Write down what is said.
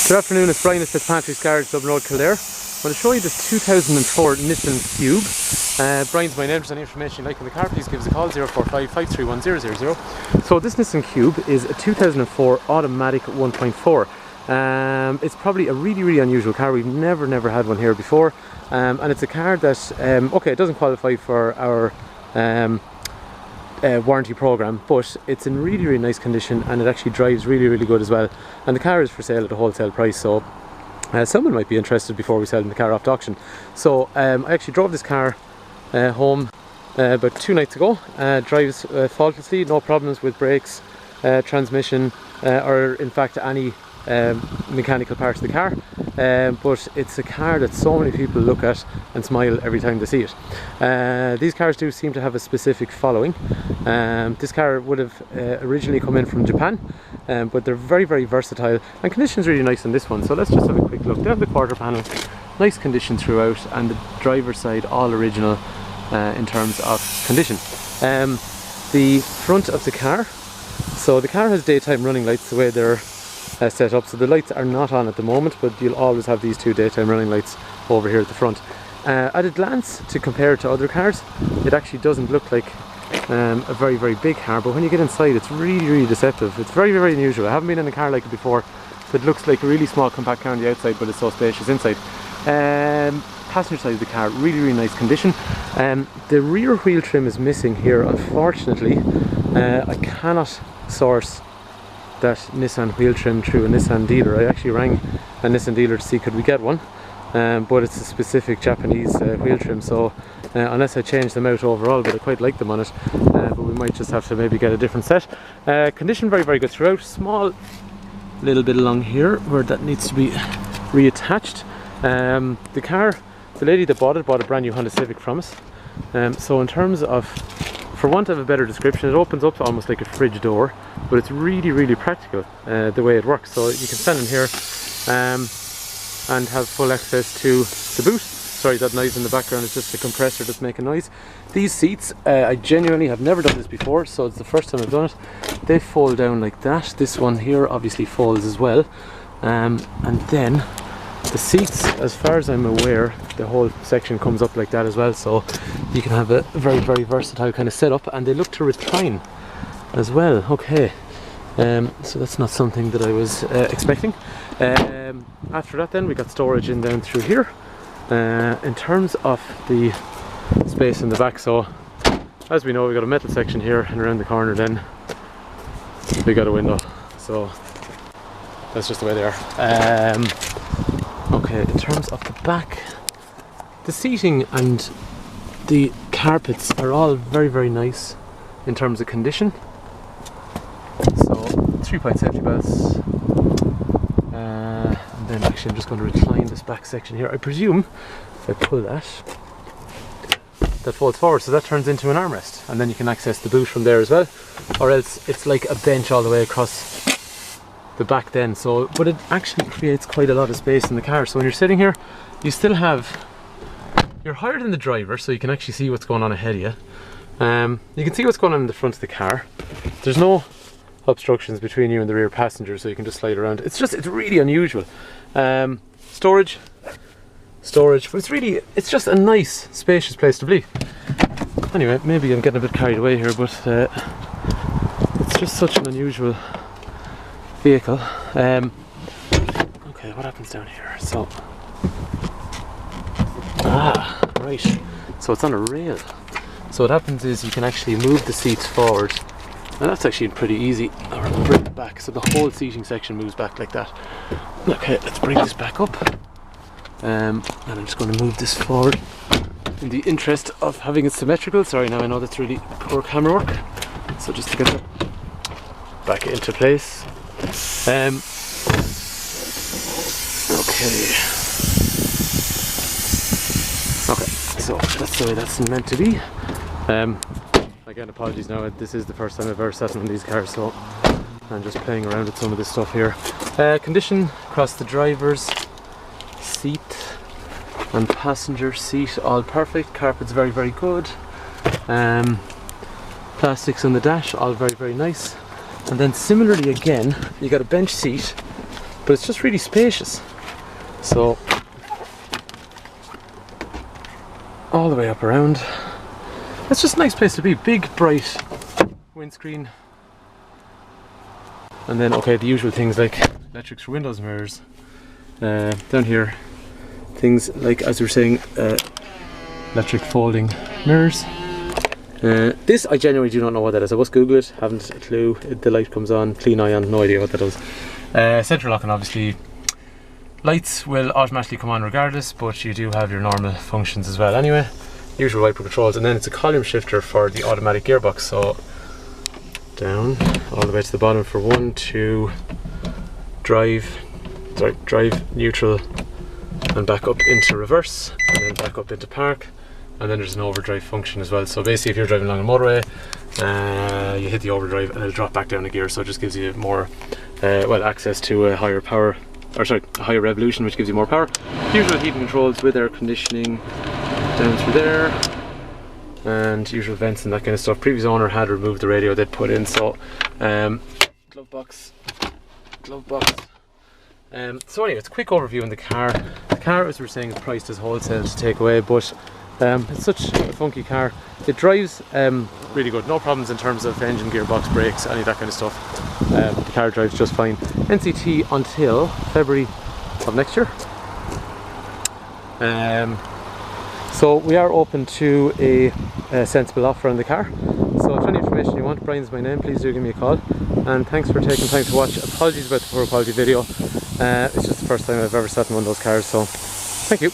Good afternoon, it's Brian at Fitzpatrick's Garage, Dublin Road, Kildare. I'm going to show you this 2004 Nissan Cube. Brian's my name. For any information you like on the car, please give us a call, 045 531 000. So this Nissan Cube is a 2004 automatic 1.4. It's probably a really unusual car. We've never had one here before. And it's a car that, okay, it doesn't qualify for our warranty program, but it's in really nice condition, and it actually drives really good as well. And the car is for sale at a wholesale price, so someone might be interested before we sell the car off the auction. So I actually drove this car home about 2 nights ago. Drives faultlessly, no problems with brakes, transmission, or in fact any mechanical parts of the car. But it's a car that so many people look at and smile every time they see it. These cars do seem to have a specific following. This car would have originally come in from Japan, but they're very versatile, and condition's really nice on this one. So let's just have a quick look. They have the quarter panel, nice condition throughout, and the driver's side all original in terms of condition. The front of the car, so the car has daytime running lights the way they're set up, so the lights are not on at the moment, but you'll always have these 2 daytime running lights over here at the front. At a glance, to compare it to other cars, it actually doesn't look like a very big car, but when you get inside, it's really deceptive. It's very unusual. I haven't been in a car like it before, so it looks like a really small compact car on the outside, but it's so spacious inside. Passenger side of the car, really nice condition. The rear wheel trim is missing here, unfortunately. I cannot source that Nissan wheel trim through a Nissan dealer. I actually rang a Nissan dealer to see could we get one, but it's a specific Japanese wheel trim, so unless I change them out overall, but I quite like them on it, but we might just have to maybe get a different set. Condition very good throughout. Small little bit along here where that needs to be reattached. The car, the lady that bought a brand new Honda Civic from us, so in terms of, for want of a better description, it opens up almost like a fridge door, but it's really practical the way it works. So you can stand in here and have full access to the boot. Sorry, that noise in the background is just a compressor that's making noise. These seats, I genuinely have never done this before, so it's the first time I've done it. They fold down like that. This one here obviously folds as well, and then the seats, as far as I'm aware, the whole section comes up like that as well, so you can have a very versatile kind of setup, and they look to recline as well. Okay, so that's not something that I was expecting. After that then we got storage in down through here. In terms of the space in the back, so as we know, we got a metal section here, and around the corner then we got a window, so that's just the way they are. Okay, in terms of the back, the seating and the carpets are all very nice in terms of condition. So 3-point safety belts, and then actually I'm just going to recline this back section here. I presume if I pull that folds forward, so that turns into an armrest, and then you can access the boot from there as well, or else it's like a bench all the way across the back then. So, but it actually creates quite a lot of space in the car. So when you're sitting here, you still have, you're higher than the driver, so you can actually see what's going on ahead of you. You can see what's going on in the front of the car. There's no obstructions between you and the rear passenger, so you can just slide around. It's really unusual. Storage, but it's just a nice spacious place to be. Anyway, maybe I'm getting a bit carried away here, but it's just such an unusual vehicle. Okay, what happens down here? So, right, so it's on a rail. So what happens is you can actually move the seats forward, and that's actually pretty easy, or bring it back, so the whole seating section moves back like that. Okay, let's bring this back up, and I'm just going to move this forward in the interest of having it symmetrical. Sorry, now I know that's really poor camera work, so just to get that back into place. Okay, so that's the way that's meant to be. Again, apologies now, this is the first time I've ever sat in these cars, so I'm just playing around with some of this stuff here. Condition across the driver's seat and passenger seat, all perfect. Carpet's very good. Plastics on the dash, all very nice. And then similarly again, you got a bench seat but it's just really spacious. So all the way up around, it's just a nice place to be. Big bright windscreen, and then okay, the usual things like electrics for windows and mirrors. Down here, things like, as we were saying, electric folding mirrors. This I genuinely do not know what that is. I must Google it, haven't a clue. The light comes on, clean eye on, no idea what that does. Central locking, obviously. Lights will automatically come on regardless, but you do have your normal functions as well anyway. Usual wiper controls, and then it's a column shifter for the automatic gearbox. So down all the way to the bottom for 1, 2, drive, neutral, and back up into reverse, and then back up into park. And then there's an overdrive function as well. So basically, if you're driving along a motorway, you hit the overdrive and it'll drop back down a gear. So it just gives you more, well, access to a higher power, or sorry, a higher revolution, which gives you more power. Usual heating controls with air conditioning down through there, and usual vents and that kind of stuff. Previous owner had removed the radio they'd put in. So glove box. So anyway, it's a quick overview on the car. The car, as we were saying, is priced as wholesale to take away, but it's such a funky car. It drives really good, no problems in terms of engine, gearbox, brakes, any of that kind of stuff. The car drives just fine. NCT until February of next year. So we are open to a sensible offer on the car. So if any information you want, Brian's my name, please do give me a call. And thanks for taking time to watch. Apologies about the poor quality video. It's just the first time I've ever sat in one of those cars, so thank you.